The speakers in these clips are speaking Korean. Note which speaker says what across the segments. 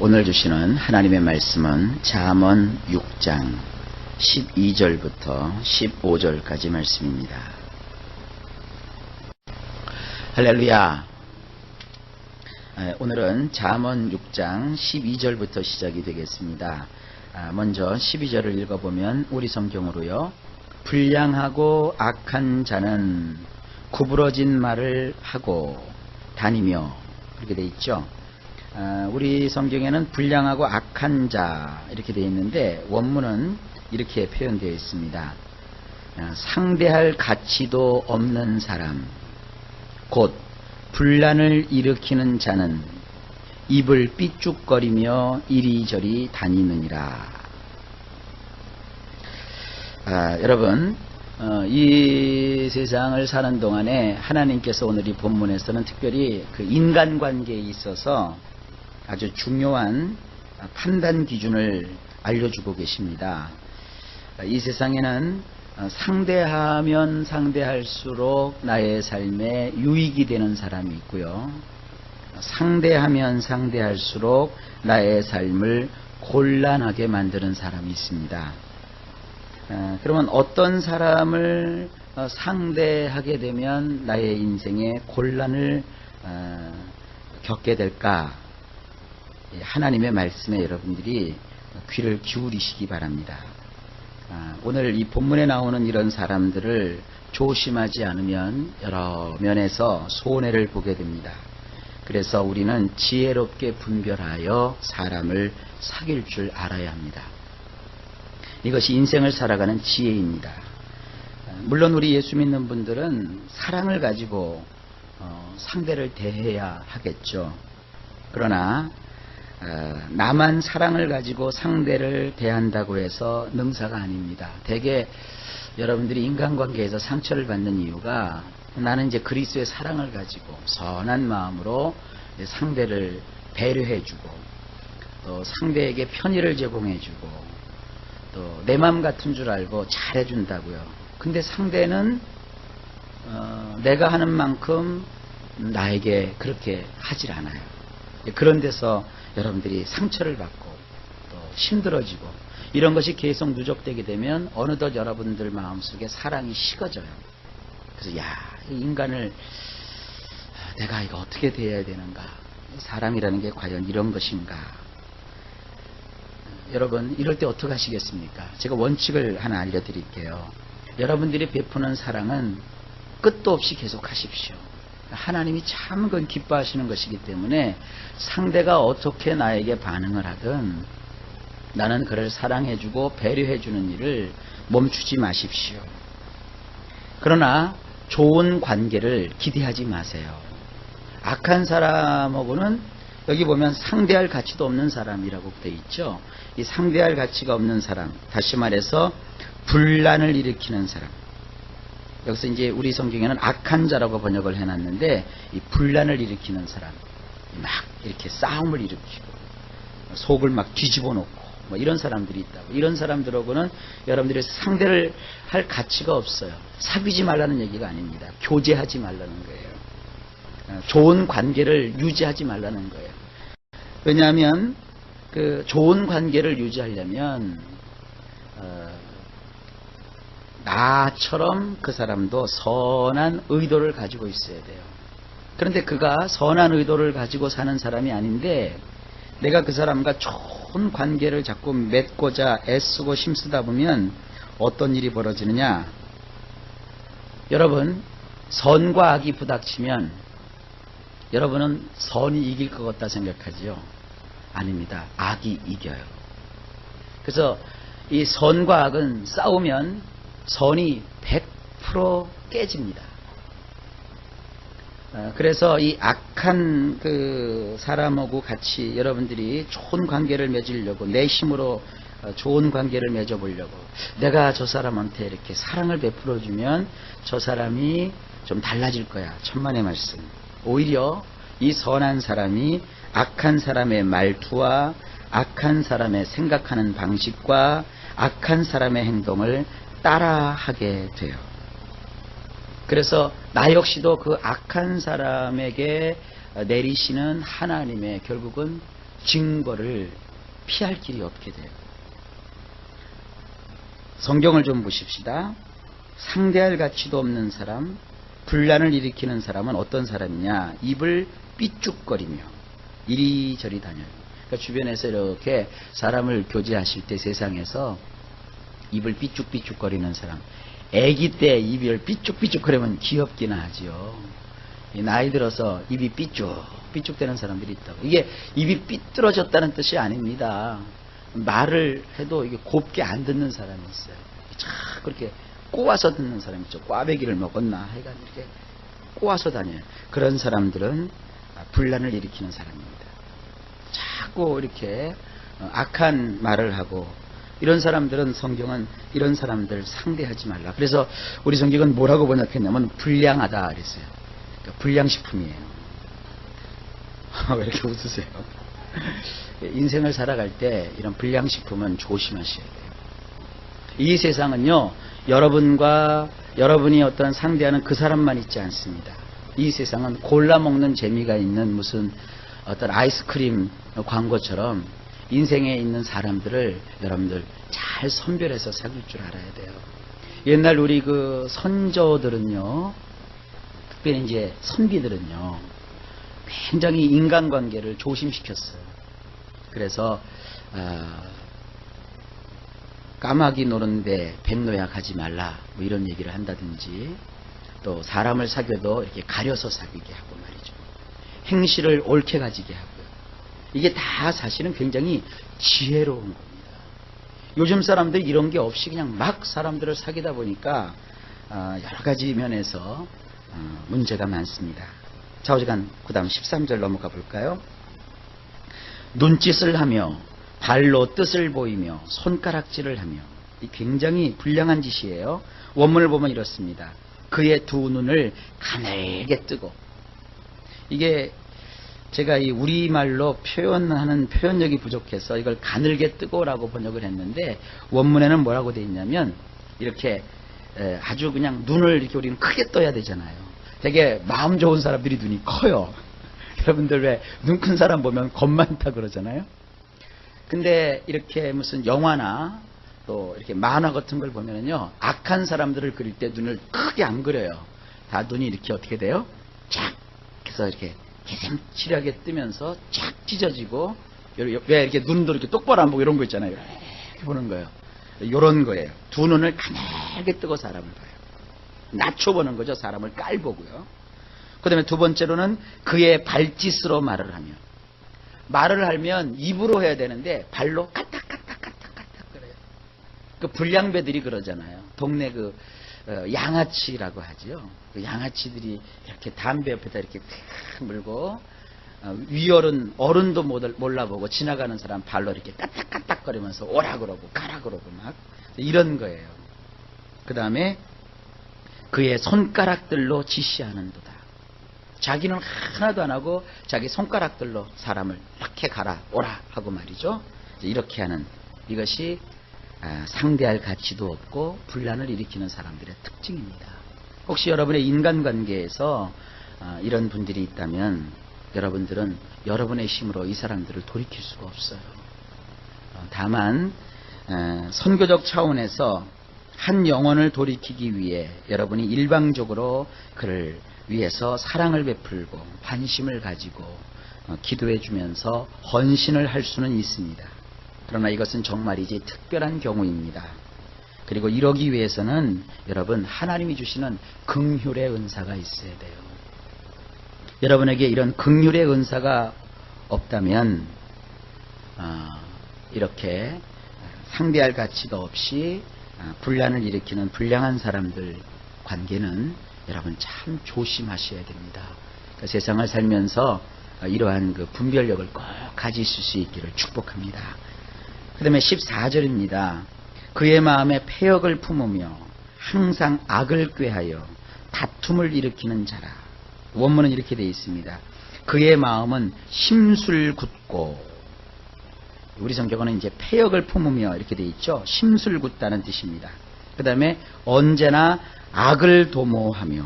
Speaker 1: 오늘 주시는 하나님의 말씀은 잠언 6장 12절부터 15절까지 말씀입니다. 할렐루야. 오늘은 잠언 6장 12절부터 시작이 되겠습니다. 먼저 12절을 읽어보면 우리 성경으로요. 불량하고 악한 자는 구부러진 말을 하고 다니며, 그렇게 되어 있죠. 우리 성경에는 불량하고 악한 자 이렇게 되어 있는데 원문은 이렇게 표현되어 있습니다. 상대할 가치도 없는 사람, 곧 분란을 일으키는 자는 입을 삐죽거리며 이리저리 다니느니라. 여러분, 이 세상을 사는 동안에 하나님께서 오늘 이 본문에서는 특별히 그 인간관계에 있어서 아주 중요한 판단 기준을 알려주고 계십니다. 이 세상에는 상대하면 상대할수록 나의 삶에 유익이 되는 사람이 있고요. 상대하면 상대할수록 나의 삶을 곤란하게 만드는 사람이 있습니다. 그러면 어떤 사람을 상대하게 되면 나의 인생에 곤란을 겪게 될까? 하나님의 말씀에 여러분들이 귀를 기울이시기 바랍니다. 오늘 이 본문에 나오는 이런 사람들을 조심하지 않으면 여러 면에서 손해를 보게 됩니다. 그래서 우리는 지혜롭게 분별하여 사람을 사귈 줄 알아야 합니다. 이것이 인생을 살아가는 지혜입니다. 물론 우리 예수 믿는 분들은 사랑을 가지고 상대를 대해야 하겠죠. 그러나 나만 사랑을 가지고 상대를 대한다고 해서 능사가 아닙니다. 대개 여러분들이 인간관계에서 상처를 받는 이유가 나는 이제 그리스도의 사랑을 가지고 선한 마음으로 상대를 배려해주고 또 상대에게 편의를 제공해주고 또 내 마음 같은 줄 알고 잘해준다고요. 근데 상대는 내가 하는 만큼 나에게 그렇게 하질 않아요. 그런 데서 여러분들이 상처를 받고 또 힘들어지고 이런 것이 계속 누적되게 되면 어느덧 여러분들 마음속에 사랑이 식어져요. 그래서 이 인간을 내가 이거 어떻게 대해야 되는가? 사람이라는 게 과연 이런 것인가? 여러분, 이럴 때 어떻게 하시겠습니까? 제가 원칙을 하나 알려드릴게요. 여러분들이 베푸는 사랑은 끝도 없이 계속 하십시오. 하나님이 참 그건 기뻐하시는 것이기 때문에 상대가 어떻게 나에게 반응을 하든 나는 그를 사랑해주고 배려해주는 일을 멈추지 마십시오. 그러나 좋은 관계를 기대하지 마세요. 악한 사람하고는 여기 보면 상대할 가치도 없는 사람이라고 되어 있죠. 이 상대할 가치가 없는 사람, 다시 말해서 분란을 일으키는 사람. 여기서 이제 우리 성경에는 악한 자라고 번역을 해놨는데 이 분란을 일으키는 사람, 막 이렇게 싸움을 일으키고 속을 막 뒤집어 놓고 뭐 이런 사람들이 있다고. 이런 사람들하고는 여러분들이 상대를 할 가치가 없어요. 사귀지 말라는 얘기가 아닙니다. 교제하지 말라는 거예요. 좋은 관계를 유지하지 말라는 거예요. 왜냐하면 그 좋은 관계를 유지하려면 나처럼 그 사람도 선한 의도를 가지고 있어야 돼요. 그런데 그가 선한 의도를 가지고 사는 사람이 아닌데 내가 그 사람과 좋은 관계를 자꾸 맺고자 애쓰고 힘쓰다 보면 어떤 일이 벌어지느냐? 여러분, 선과 악이 부닥치면 여러분은 선이 이길 것 같다 생각하지요? 아닙니다. 악이 이겨요. 그래서 이 선과 악은 싸우면 선이 100% 깨집니다. 그래서 이 악한 그 사람하고 같이 여러분들이 좋은 관계를 맺으려고 내 힘으로 좋은 관계를 맺어보려고 내가 저 사람한테 이렇게 사랑을 베풀어주면 저 사람이 좀 달라질 거야. 천만의 말씀. 오히려 이 선한 사람이 악한 사람의 말투와 악한 사람의 생각하는 방식과 악한 사람의 행동을 따라하게 돼요. 그래서 나 역시도 그 악한 사람에게 내리시는 하나님의 결국은 징벌을 피할 길이 없게 돼요. 성경을 좀 보십시다. 상대할 가치도 없는 사람, 분란을 일으키는 사람은 어떤 사람이냐? 입을 삐죽거리며 이리저리 다녀요. 그러니까 주변에서 이렇게 사람을 교제하실 때 세상에서 입을 삐죽삐죽거리는 사람, 아기 때 입을 삐죽삐죽거리면 귀엽기는 하지요. 나이 들어서 입이 삐죽삐죽대는 사람들이 있다고. 이게 입이 삐뚤어졌다는 뜻이 아닙니다. 말을 해도 이게 곱게 안 듣는 사람이 있어요. 자꾸 그렇게 꼬아서 듣는 사람이 있죠. 꽈배기를 먹었나 하여간 이렇게 꼬아서 다녀요. 그런 사람들은 분란을 일으키는 사람입니다. 자꾸 이렇게 악한 말을 하고, 이런 사람들은 성경은 이런 사람들 상대하지 말라. 그래서 우리 성경은 뭐라고 번역했냐면 불량하다 그랬어요. 그러니까 불량식품이에요. 왜 이렇게 웃으세요? 인생을 살아갈 때 이런 불량식품은 조심하셔야 돼요. 이 세상은요, 여러분이 어떤 상대하는 그 사람만 있지 않습니다. 이 세상은 골라 먹는 재미가 있는 무슨 어떤 아이스크림 광고처럼 인생에 있는 사람들을 여러분들 잘 선별해서 사귈 줄 알아야 돼요. 옛날 우리 그 선조들은요, 특별히 이제 선비들은요, 굉장히 인간관계를 조심시켰어요. 그래서 까마귀 노는데 뱀노약 하지 말라, 뭐 이런 얘기를 한다든지, 또 사람을 사귀어도 이렇게 가려서 사귀게 하고 말이죠. 행실을 옳게 가지게 하고요. 이게 다 사실은 굉장히 지혜로운 겁니다. 요즘 사람들이 이런 게 없이 그냥 막 사람들을 사귀다 보니까 여러 가지 면에서 문제가 많습니다. 좌우지간 그 다음 13절 넘어가 볼까요? 눈짓을 하며 발로 뜻을 보이며 손가락질을 하며, 이 굉장히 불량한 짓이에요. 원문을 보면 이렇습니다. 그의 두 눈을 가늘게 뜨고, 이게 제가 이 우리말로 표현하는 표현력이 부족해서 이걸 가늘게 뜨고라고 번역을 했는데, 원문에는 뭐라고 되어 있냐면 이렇게 아주 그냥 눈을 이렇게 우리는 크게 떠야 되잖아요. 되게 마음 좋은 사람들이 눈이 커요. 여러분들 왜 눈 큰 사람 보면 겁 많다 그러잖아요. 근데 이렇게 무슨 영화나 또 이렇게 만화 같은 걸 보면은요, 악한 사람들을 그릴 때 눈을 크게 안 그려요. 다 눈이 이렇게 어떻게 돼요? 쫙 해서 이렇게 개슴츠레하게 뜨면서 쫙 찢어지고, 왜 이렇게 눈도 이렇게 똑바로 안 보고 이런 거 있잖아요. 이렇게 보는 거예요. 이런 거예요. 두 눈을 가늘게 뜨고 사람을 봐요. 낮춰보는 거죠. 사람을 깔보고요. 그 다음에 두 번째로는 그의 발짓으로 말을 하며, 말을 하면 입으로 해야 되는데 발로 까딱까딱까딱까딱 그래요. 그 불량배들이 그러잖아요. 동네 그 양아치라고 하죠. 그 양아치들이 이렇게 담배 옆에다 이렇게 탁 물고, 어른도 몰라보고 지나가는 사람 발로 이렇게 까딱까딱거리면서 오라 그러고 가라 그러고 막 이런 거예요. 그 다음에 그의 손가락들로 지시하는도다. 자기는 하나도 안 하고 자기 손가락들로 사람을 이렇게 가라 오라 하고 말이죠. 이렇게 하는, 이것이 상대할 가치도 없고 분란을 일으키는 사람들의 특징입니다. 혹시 여러분의 인간관계에서 이런 분들이 있다면 여러분들은 여러분의 힘으로 이 사람들을 돌이킬 수가 없어요. 다만 선교적 차원에서 한 영혼을 돌이키기 위해 여러분이 일방적으로 그를 위해서 사랑을 베풀고 관심을 가지고 기도해 주면서 헌신을 할 수는 있습니다. 그러나 이것은 정말이지 특별한 경우입니다. 그리고 이러기 위해서는 여러분, 하나님이 주시는 긍휼의 은사가 있어야 돼요. 여러분에게 이런 긍휼의 은사가 없다면 이렇게 상대할 가치도 없이 분란을 일으키는 불량한 사람들 관계는 여러분 참 조심하셔야 됩니다. 그러니까 세상을 살면서 이러한 그 분별력을 꼭 가지실 수 있기를 축복합니다. 그 다음에 14절입니다. 그의 마음에 패역을 품으며 항상 악을 꾀하여 다툼을 일으키는 자라. 원문은 이렇게 되어 있습니다. 그의 마음은 심술궂고, 우리 성경은 이제 패역을 품으며 이렇게 되어 있죠. 심술궂다는 뜻입니다. 그 다음에 언제나 악을 도모하며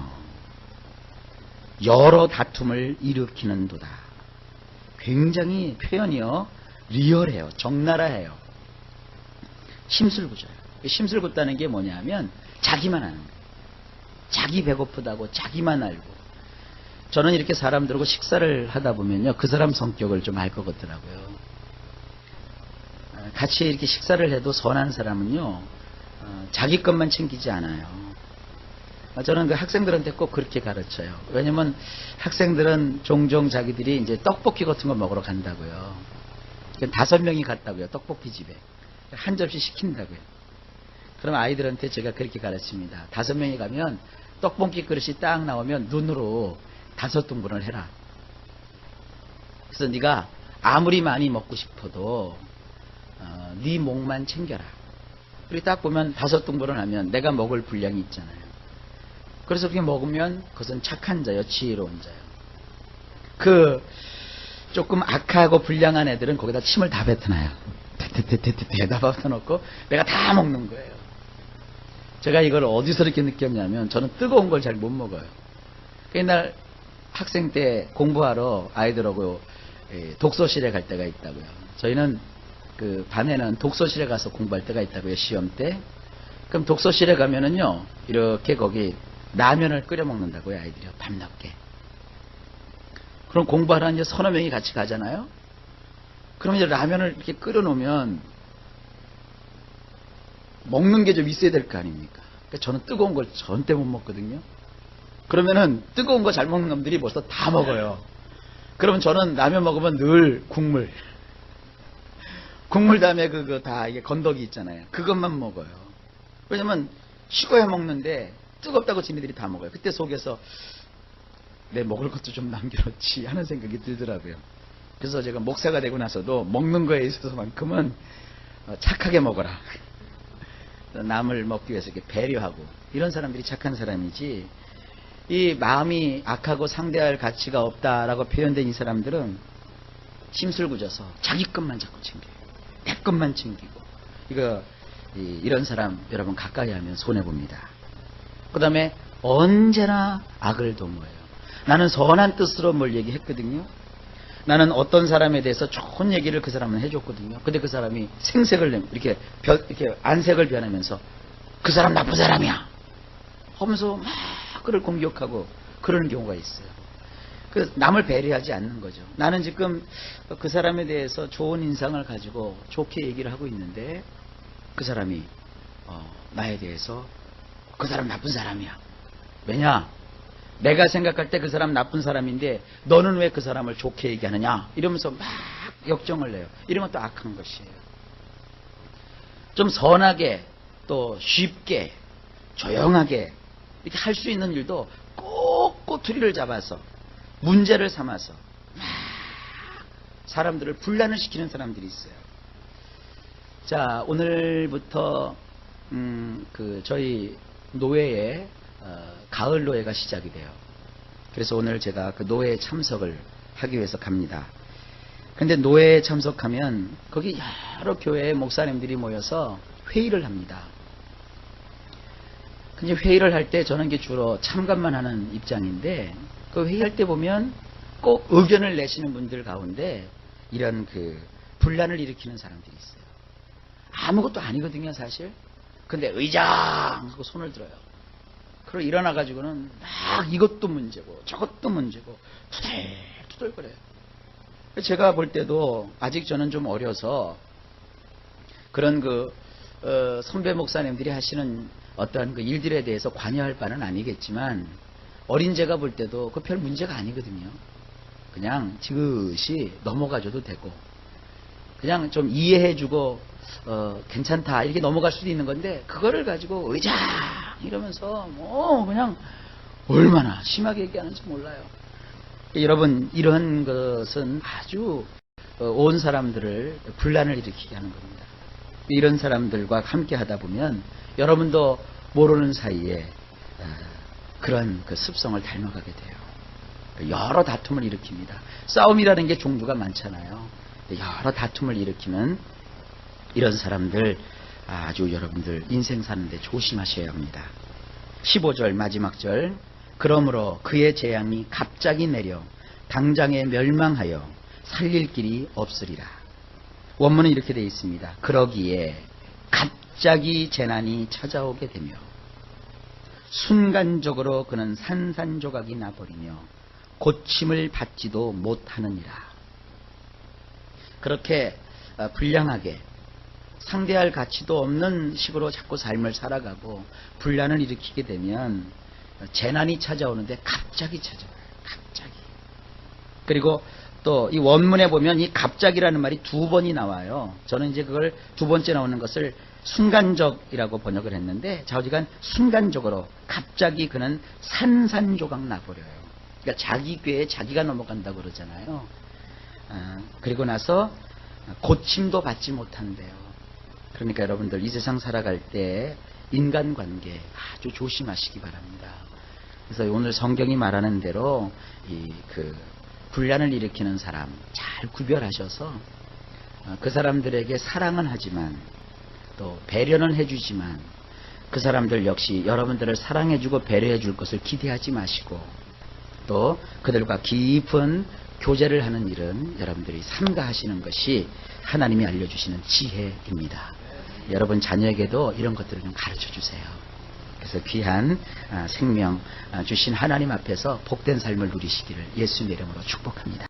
Speaker 1: 여러 다툼을 일으키는도다. 굉장히 표현이요, 리얼해요. 적나라해요. 심술궂어요. 심술궂다는 게 뭐냐면 자기만 아는 거예요. 자기 배고프다고 자기만 알고. 저는 이렇게 사람들하고 식사를 하다 보면요, 그 사람 성격을 좀 알 것 같더라고요. 같이 이렇게 식사를 해도 선한 사람은요, 자기 것만 챙기지 않아요. 저는 그 학생들한테 꼭 그렇게 가르쳐요. 왜냐면 학생들은 종종 자기들이 이제 떡볶이 같은 거 먹으러 간다고요. 5명이 갔다고요. 떡볶이 집에. 한 접시 시킨다고요. 그럼 아이들한테 제가 그렇게 가르칩니다. 5명이 가면 떡볶이 그릇이 딱 나오면 눈으로 5등분을 해라. 그래서 네가 아무리 많이 먹고 싶어도 네 목만 챙겨라. 그리고 딱 보면 5등분을 하면 내가 먹을 분량이 있잖아요. 그래서 그렇게 먹으면 그것은 착한 자요, 지혜로운 자요. 그 조금 악하고 불량한 애들은 거기다 침을 다 뱉어놔요. 대다 뱉어놓고 내가 다 먹는 거예요. 제가 이걸 어디서 이렇게 느꼈냐면, 저는 뜨거운 걸 잘 못 먹어요. 옛날 학생 때 공부하러 아이들하고 독서실에 갈 때가 있다고요. 저희는 그 반에는 독서실에 가서 공부할 때가 있다고요, 시험 때. 그럼 독서실에 가면은요, 이렇게 거기 라면을 끓여 먹는다고요, 아이들이요, 밤늦게. 그럼 공부하러 이제 서너 명이 같이 가잖아요. 그럼 이제 라면을 이렇게 끓여 놓으면 먹는 게 좀 있어야 될 거 아닙니까? 그러니까 저는 뜨거운 걸 절대 못 먹거든요. 그러면은 뜨거운 거 잘 먹는 놈들이 벌써 다 먹어요. 그러면 저는 라면 먹으면 늘 국물 다음에 그거 다 이게 건더기 있잖아요. 그것만 먹어요. 왜냐면 식어야 먹는데 뜨겁다고 지네들이 다 먹어요. 그때 속에서 내 먹을 것도 좀 남겨놓지 하는 생각이 들더라고요. 그래서 제가 목사가 되고 나서도 먹는 거에 있어서만큼은 착하게 먹어라. 남을 먹기 위해서 이렇게 배려하고, 이런 사람들이 착한 사람이지, 이 마음이 악하고 상대할 가치가 없다라고 표현된 이 사람들은 심술궂어서 자기 것만 자꾸 챙겨요. 내 것만 챙기고. 이런 사람 여러분 가까이 하면 손해봅니다. 그 다음에 언제나 악을 도모해요. 나는 선한 뜻으로 뭘 얘기했거든요. 나는 어떤 사람에 대해서 좋은 얘기를 그 사람은 해줬거든요. 근데 그 사람이 생색을 이렇게 안색을 변하면서 그 사람 나쁜 사람이야 하면서 막 그를 공격하고 그러는 경우가 있어요. 그 남을 배려하지 않는 거죠. 나는 지금 그 사람에 대해서 좋은 인상을 가지고 좋게 얘기를 하고 있는데 그 사람이 나에 대해서 그 사람 나쁜 사람이야. 왜냐? 내가 생각할 때 그 사람 나쁜 사람인데 너는 왜 그 사람을 좋게 얘기하느냐, 이러면서 막 역정을 내요. 이러면 또 악한 것이에요. 좀 선하게 또 쉽게 조용하게 이렇게 할 수 있는 일도 꼭 꼬투리를 잡아서 문제를 삼아서 막 사람들을 분란을 시키는 사람들이 있어요. 자, 오늘부터 저희 노회에 가을 노회가 시작이 돼요. 그래서 오늘 제가 그 노회에 참석을 하기 위해서 갑니다. 근데 노회에 참석하면 거기 여러 교회의 목사님들이 모여서 회의를 합니다. 근데 회의를 할 때 저는 이게 주로 참관만 하는 입장인데, 그 회의할 때 보면 꼭 의견을 내시는 분들 가운데 이런 그 분란을 일으키는 사람들이 있어요. 아무것도 아니거든요, 사실. 근데 의장 하고 손을 들어요. 그리고 일어나가지고는 막 이것도 문제고 저것도 문제고 투덜투덜거려요. 제가 볼 때도 아직 저는 좀 어려서 그런 선배 목사님들이 하시는 어떠한 그 일들에 대해서 관여할 바는 아니겠지만, 어린 제가 볼 때도 그 별 문제가 아니거든요. 그냥 지그시 넘어가줘도 되고, 그냥 좀 이해해주고 괜찮다 이렇게 넘어갈 수도 있는 건데, 그거를 가지고 의장 이러면서 그냥 얼마나 심하게 얘기하는지 몰라요. 여러분, 이런 것은 아주 온 사람들을 분란을 일으키게 하는 겁니다. 이런 사람들과 함께 하다 보면 여러분도 모르는 사이에 그런 그 습성을 닮아가게 돼요. 여러 다툼을 일으킵니다. 싸움이라는 게 종류가 많잖아요. 여러 다툼을 일으키는 이런 사람들, 아주 여러분들 인생 사는데 조심하셔야 합니다. 15절 마지막 절, 그러므로 그의 재앙이 갑자기 내려 당장에 멸망하여 살릴 길이 없으리라. 원문은 이렇게 되어 있습니다. 그러기에 갑자기 재난이 찾아오게 되며 순간적으로 그는 산산조각이 나버리며 고침을 받지도 못하느니라. 그렇게 불량하게 상대할 가치도 없는 식으로 자꾸 삶을 살아가고 분란을 일으키게 되면 재난이 찾아오는데 갑자기 찾아와요. 갑자기. 그리고 또 이 원문에 보면 이 갑자기라는 말이 2번이 나와요. 저는 이제 그걸 2번째 나오는 것을 순간적이라고 번역을 했는데 좌우지간 순간적으로 갑자기 그는 산산조각 나버려요. 그러니까 자기 궤에 자기가 넘어간다고 그러잖아요. 그리고 나서 고침도 받지 못한대요. 그러니까 여러분들 이 세상 살아갈 때 인간관계 아주 조심하시기 바랍니다. 그래서 오늘 성경이 말하는 대로 분란을 일으키는 사람 잘 구별하셔서 그 사람들에게 사랑은 하지만 또 배려는 해주지만 그 사람들 역시 여러분들을 사랑해주고 배려해줄 것을 기대하지 마시고 또 그들과 깊은 교제를 하는 일은 여러분들이 삼가하시는 것이 하나님이 알려주시는 지혜입니다. 여러분 자녀에게도 이런 것들을 좀 가르쳐 주세요. 그래서 귀한 생명 주신 하나님 앞에서 복된 삶을 누리시기를 예수님의 이름으로 축복합니다.